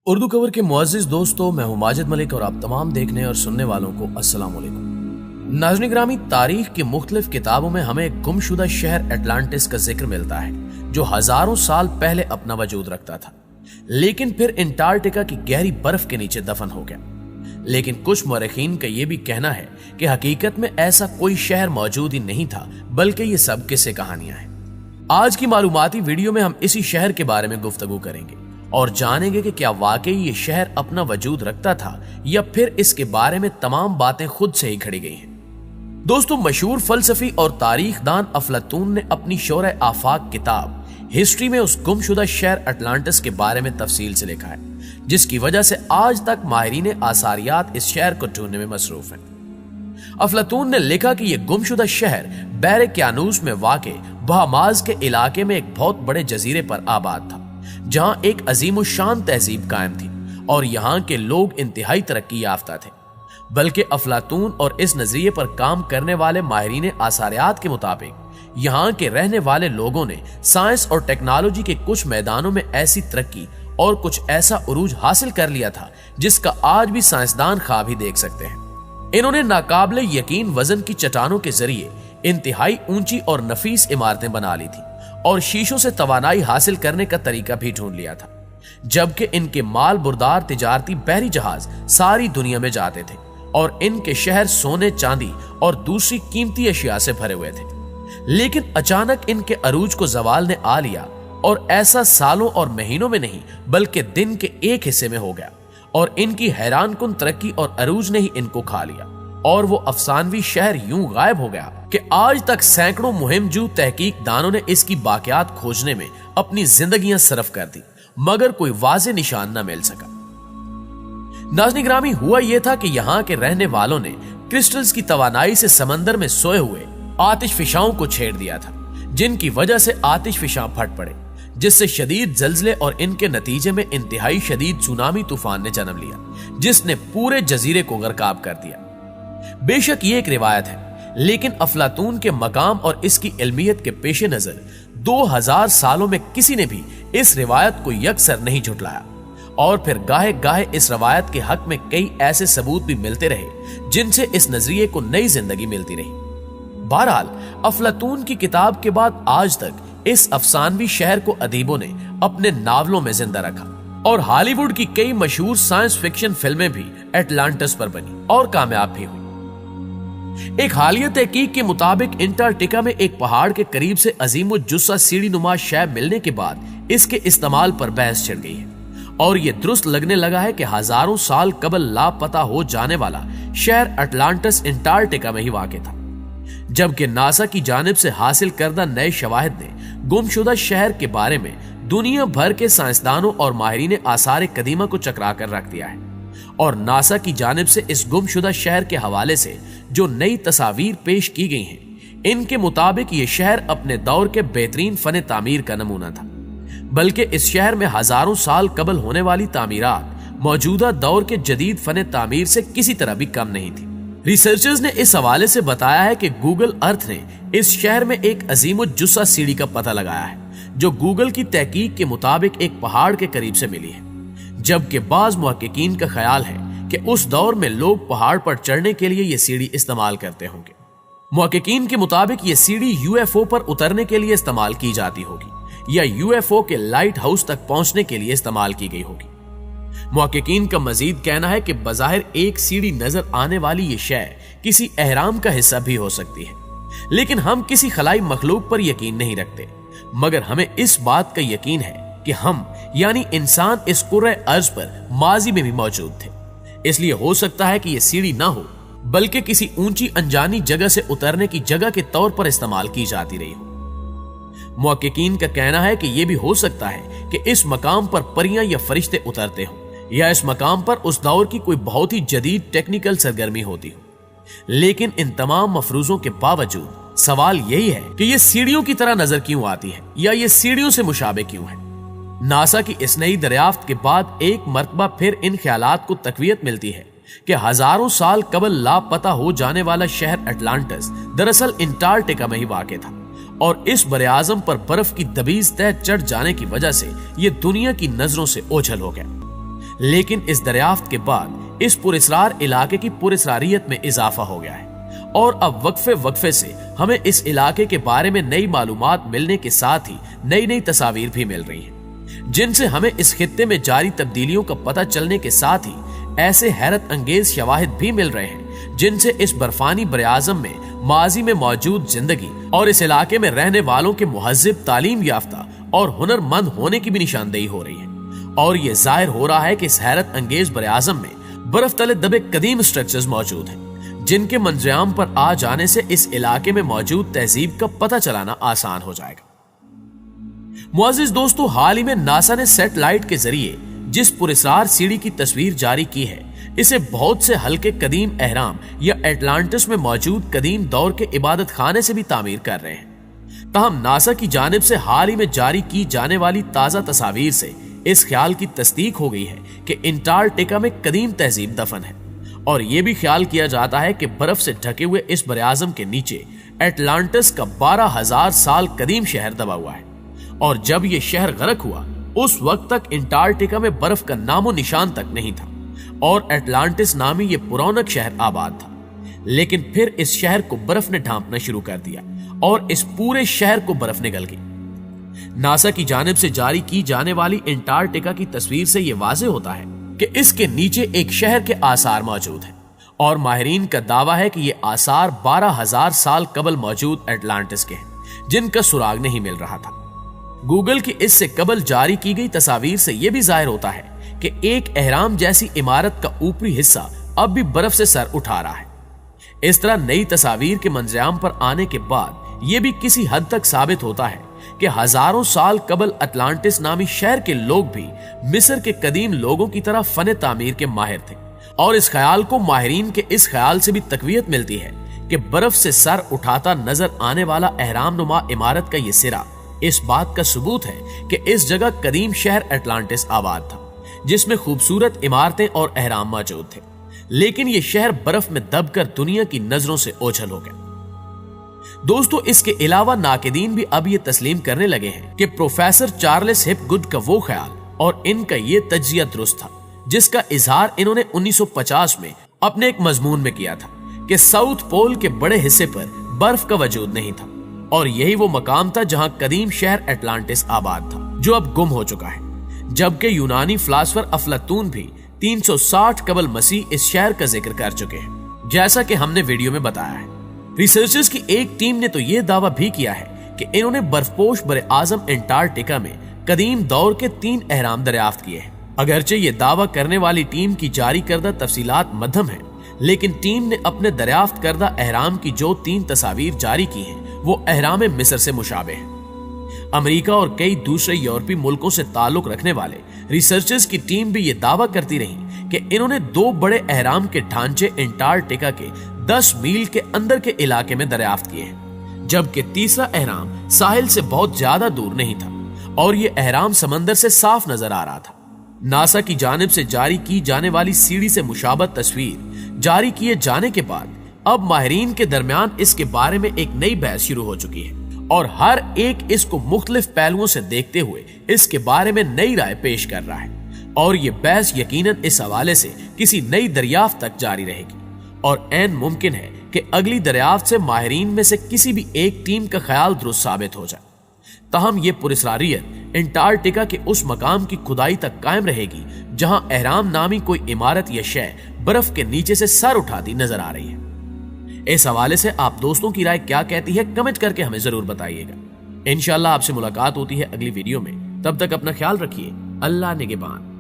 Urdu cover के मुअज़्ज़िज़ दोस्तों, मैं हूं माजिद मलिक और आप तमाम देखने और सुनने वालों को अस्सलाम वालेकुम। नाज़रीन ग्रामी, तारीख की मुख्तलिफ किताबों में हमें एक गुमशुदा शहर एटलांटिस का जिक्र मिलता है जो हजारों साल पहले अपना वजूद रखता था, लेकिन फिर अंटार्कटिका की गहरी बर्फ के नीचे दफन हो गया। लेकिन कुछ मौरखीन का यह भी कहना है कि हकीकत में ऐसा कोई शहर मौजूद ही नहीं था, बल्कि ये सब किस्से कहानियां हैं। आज की मालूमाती वीडियो में हम इसी शहर के बारे में गुफ्तगू करेंगे और जानेंगे कि क्या वाकई ये शहर अपना वजूद रखता था या फिर इसके बारे में तमाम बातें खुद से ही खड़ी गई हैं। दोस्तों, मशहूर फलसफी और तारीखदान अफलातून ने अपनी शोरे आफाक किताब हिस्ट्री में उस गुमशुदा शहर अटलांटिस के बारे में तफसील से लिखा है, जिसकी वजह से आज तक माहिरीन आसारियात इस शहर को ढूंढने में मसरूफ हैं। अफलातून ने लिखा कि यह गुमशुदा शहर बैर-ए-क्यानूस में वाक़े बहामास के इलाके में एक बहुत बड़े जजीरे पर आबाद था, जहां एक अजीम-उश-शान तहजीब कायम थी और यहां के लोग इंतहाई तरक्की याफ्ता थे। बल्कि अफलातून और इस नजरिए पर काम करने वाले माहिरीन आसारियात के मुताबिक यहां के रहने वाले लोगों ने साइंस और टेक्नोलॉजी के कुछ मैदानों में ऐसी तरक्की और कुछ ऐसा उरूज हासिल कर लिया था जिसका आज भी साइंसदान ख्वाब ही देख सकते हैं। इन्होंने नाकाबिले यकीन वजन की चट्टानों के जरिए इंतहाई ऊंची और नफीस इमारतें बना ली थी और शीशों से तवानाई हासिल करने का तरीका भी ढूंढ लिया था, जबकि इनके माल बुरदार तिजारती बहरी जहाज सारी दुनिया में जाते थे और इनके शहर सोने, चांदी और दूसरी कीमती अशिया से भरे हुए थे। लेकिन अचानक इनके अरूज को जवाल ने आ लिया, और ऐसा सालों और महीनों में नहीं बल्कि दिन के एक हिस्से में हो गया, और इनकी हैरानकुन तरक्की और अरूज ने ही इनको खा लिया और वो अफसानवी शहर यूं गायब हो गया कि आज तक सैकड़ों मुहिमजू तहकीकदानों ने इसकी बाकियात खोजने में अपनी जिंदगियां सरफ कर दी, मगर कोई वाज़े निशान न मिल सका। नाज़रीन ग्रामी, हुआ यह था कि यहाँ के रहने वालों ने क्रिस्टल्स की तवानाई से समंदर में सोए हुए आतिशफिशाओं को छेड़ दिया था, जिनकी वजह से आतिशफिशा फट पड़े, जिससे शदीद जल्जले और इनके नतीजे में इंतहाई शदीद सुनामी तूफान ने जन्म लिया, जिसने पूरे जजीरे को गर्काब कर दिया। बेशक ये एक रिवायत है, लेकिन अफलातून के मकाम और इसकी इल्मियत के पेश नजर 2000 सालों में किसी ने भी इस रिवायत को यकसर नहीं झुटलाया, और फिर गाहे गाहे इस रवायत के हक में कई ऐसे सबूत भी मिलते रहे जिनसे इस नजरिए को नई जिंदगी मिलती रही। बहरहाल, अफलातून की किताब के बाद आज तक इस अफसानवी शहर को अदीबों ने अपने नावलों में जिंदा रखा, और हॉलीवुड की कई मशहूर साइंस फिक्शन फिल्में भी एटलांटिस पर बनी और कामयाब भी हुई। एक हालिया तहकीक के मुताबिक अंटार्कटिका में एक पहाड़ के करीब से अजीमुज्जुस्सा सीढ़ी नुमा शैब मिलने के बाद इसके इस्तेमाल पर बहस छिड़ गई है, और यह दुरुस्त लगने लगा है कि हजारों साल कबल लापता हो जाने वाला शहर अटलांटिस अंटार्कटिका में ही वाक़ था, जबकि नासा की जानिब से हासिल करदा नए शवाहिद ने गुमशुदा शहर के बारे में दुनिया भर के साइंसदानों और माहिरीन आसार कदीमा को चकरा कर रख दिया है। और नासा की जानिब से इस गुमशुदा शहर के हवाले से जो नई तस्वीर पेश की गई हैं, इनके मुताबिक ये शहर अपने दौर के बेहतरीन फन तामीर का नमूना था, बल्कि इस शहर में हजारों साल कबल होने वाली तामीरात मौजूदा दौर के जदीद फन तामीर से किसी तरह भी कम नहीं थी। रिसर्चर्स ने इस हवाले से बताया है कि गूगल अर्थ ने इस शहर में एक अजीमुज्जुस्सा सीढ़ी का पता लगाया है, जो गूगल की तहकीक के मुताबिक एक पहाड़ के करीब से मिली है, जबकि बाज मुहक्किकीन का ख्याल है कि उस दौर में लोग पहाड़ पर चढ़ने के लिए यह सीढ़ी इस्तेमाल करते होंगे। मुहक्किकीन के मुताबिक यह सीढ़ी यूएफओ पर उतरने के लिए इस्तेमाल की जाती होगी या यूएफओ के लाइट हाउस तक पहुंचने के लिए इस्तेमाल की गई होगी। मुहक्किकीन का मजीद कहना है कि बज़ाहिर एक सीढ़ी नजर आने वाली ये शय किसी एहराम का हिस्सा भी हो सकती है, लेकिन हम किसी खलाई मखलूक पर यकीन नहीं रखते, मगर हमें इस बात का यकीन है कि हम यानी इंसान इस कुर्रे अर्ज पर माजी में भी मौजूद थे। इसलिए हो सकता है कि यह सीढ़ी ना हो, बल्कि किसी ऊंची अनजानी जगह से उतरने की जगह के तौर पर इस्तेमाल की जाती रही हो। मुहक्किकीन का कहना है कि यह भी हो सकता है कि इस मकाम पर परियां या फरिश्ते उतरते हों, या इस मकाम पर उस दौर की कोई बहुत ही जदीद टेक्निकल सरगर्मी होती हो। लेकिन इन तमाम मफरूजों के बावजूद सवाल यही है कि यह सीढ़ियों की तरह नजर क्यों आती है, या यह सीढ़ियों से मुशाबे क्यों है। नासा की इस नई दरियाफ्त के बाद एक मर्तबा फिर इन ख्यालात को तकवीयत मिलती है कि हजारों साल कबल लापता हो जाने वाला शहर अटलांटिस दरअसल अंटार्कटिका में ही वाक़ था, और इस बरे आज़म पर बर्फ की दबीज तय चढ़ जाने की वजह से यह दुनिया की नजरों से ओझल हो गया। लेकिन इस दरियाफ्त के बाद इस पुरस्रार इलाके की पुरस्रारियत में इजाफा हो गया है और अब वक्फे वक्फे से हमें इस इलाके के बारे में नई मालूमात मिलने के साथ ही नई नई तस्वीर भी मिल रही हैं, जिनसे हमें इस खित्ते में जारी तब्दीलियों का पता चलने के साथ ही ऐसे हैरत अंगेज शवाहिद भी मिल रहे हैं जिनसे इस बर्फानी बरआज़म में माजी में मौजूद जिंदगी और इस इलाके में रहने वालों के मुहज्जिब, तालीम याफ्ता और हुनरमंद होने की भी निशानदेही हो रही है। और ये जाहिर हो रहा है कि इस हैरत अंगेज बरआज़म में बर्फ तले दबे कदीम स्ट्रक्चर्स मौजूद हैं, जिनके मंजराम पर आ जाने से इस इलाके में मौजूद तहजीब का पता चलाना आसान हो जाएगा। मुअज़्ज़िज़ दोस्तों, हाल ही में नासा ने सैटेलाइट के जरिए जिस पुरस्रार सीढ़ी की तस्वीर जारी की है, इसे बहुत से हल्के कदीम अहराम या एटलांटिस में मौजूद कदीम दौर के इबादत खाने से भी तामीर कर रहे हैं। ताहम नासा की जानिब से हाल ही में जारी की जाने वाली ताजा तस्वीर से इस ख्याल की तस्दीक हो गई है कि अंटार्कटिका में कदीम तहजीब दफन है और यह भी ख्याल किया जाता है कि बर्फ से ढके हुए इस बरआज़म के नीचे एटलांटिस का 12,000 साल कदीम शहर दबा हुआ है और जब यह शहर गर्क हुआ उस वक्त तक अंटार्कटिका में बर्फ का नामो निशान तक नहीं था और एटलांटिस नामी ये पुरौनक शहर आबाद था। लेकिन फिर इस शहर को बर्फ ने ढांपना शुरू कर दिया और इस पूरे शहर को बर्फ ने गल गई। नासा की जानिब से जारी की जाने वाली अंटार्कटिका की तस्वीर से यह वाज़ेह होता है कि इसके नीचे एक शहर के आसार मौजूद हैं और माहिरीन का दावा है कि ये आसार 12,000 साल कबल मौजूद एटलांटिस के हैं, जिनका सुराग नहीं मिल रहा था। गूगल की इससे कबल जारी की गई तस्वीर से यह भी जाहिर होता है कि एक अहराम जैसी इमारत का ऊपरी हिस्सा अब भी बर्फ से सर उठा रहा है। इस तरह नई तस्वीर के मंजराम पर आने के बाद यह भी किसी हद तक साबित होता है कि हजारों साल कबल अटलांटिस नामी शहर के लोग भी मिस्र के कदीम लोगों की तरह फन तामीर के माहिर थे और इस ख्याल को माहिरीन के इस ख्याल से भी तकवीयत मिलती है कि बर्फ से सर उठाता नजर आने वाला अहराम नुमा इमारत का यह सिरा इस बात का सबूत है कि इस जगह कदीम शहर अटलांटिस आबाद था, जिसमें खूबसूरत इमारतें और अहराम मौजूद थे। लेकिन यह शहर बर्फ में दबकर दुनिया की नजरों से ओझल हो गया। दोस्तों, इसके अलावा नाकिदीन भी अब यह तस्लीम करने लगे हैं कि प्रोफेसर चार्ल्स हिपगुड का वो ख्याल और इनका ये तज्जिया दुरुस्त था, जिसका इजहार इन्होंने 1950 में अपने एक मजमून में किया था कि साउथ पोल के बड़े हिस्से पर बर्फ का वजूद नहीं था और यही वो मकाम था जहां कदीम शहर अटलांटिस आबाद था, जो अब गुम हो चुका है। जबकि यूनानी फिलासफर अफलातून भी 360 कबल मसीह इस शहर का जिक्र कर चुके हैं, जैसा कि हमने वीडियो में बताया है। रिसर्चर्स की एक टीम ने तो यह दावा भी किया है कि इन्होंने बर्फपोश बरआज़म अंटार्कटिका में कदीम दौर के 3 अहराम दरियाफ्त किए हैं। अगरचे ये दावा करने वाली टीम की जारी करदा तफसीलात मध्यम है, लेकिन टीम ने अपने दरियाफ्त करदा अहराम की जो 3 तस्वीर जारी की हैं वो अहराम मिस्र से मुशाबे हैं। अमेरिका और कई दूसरे यूरोपीय मुल्कों से ताल्लुक रखने वाले रिसर्चर्स की टीम भी ये दावा करती रही कि इन्होंने 2 बड़े अहराम के ढांचे अंटार्कटिका के 10 मील के अंदर के इलाके में दरियाफ्त किए हैं, जबकि तीसरा अहराम साहिल से बहुत ज्यादा दूर नहीं था और ये अहराम समंदर से साफ नजर आ रहा था। नासा की जानिब से जारी की जाने वाली सीढ़ी से मुशाबत तस्वीर जारी किए जाने के बाद अब माहिरीन के दरमियान इसके बारे में एक नई बहस शुरू हो चुकी है और हर एक इसको मुख्तलिफ पहलुओं से देखते हुए इसके बारे में नई राय पेश कर रहा है और ये बहस यकीनन इस हवाले से किसी नई दरियाफ्त तक जारी रहेगी और ऐन मुमकिन है कि अगली दरियाफ्त से माहिरीन में से किसी भी एक टीम का ख्याल दुरुस्त साबित हो जाए। ताहम ये पुरस्रारियत अंटार्कटिका के उस मकाम की खुदाई तक कायम रहेगी जहां अहराम नामी कोई इमारत या शय बर्फ के नीचे से सर उठाती नजर आ रही है। इस हवाले से आप दोस्तों की राय क्या कहती है, कमेंट करके हमें जरूर बताइएगा। इंशाल्लाह आपसे मुलाकात होती है अगली वीडियो में। तब तक अपना ख्याल रखिए। अल्लाह निगहबान।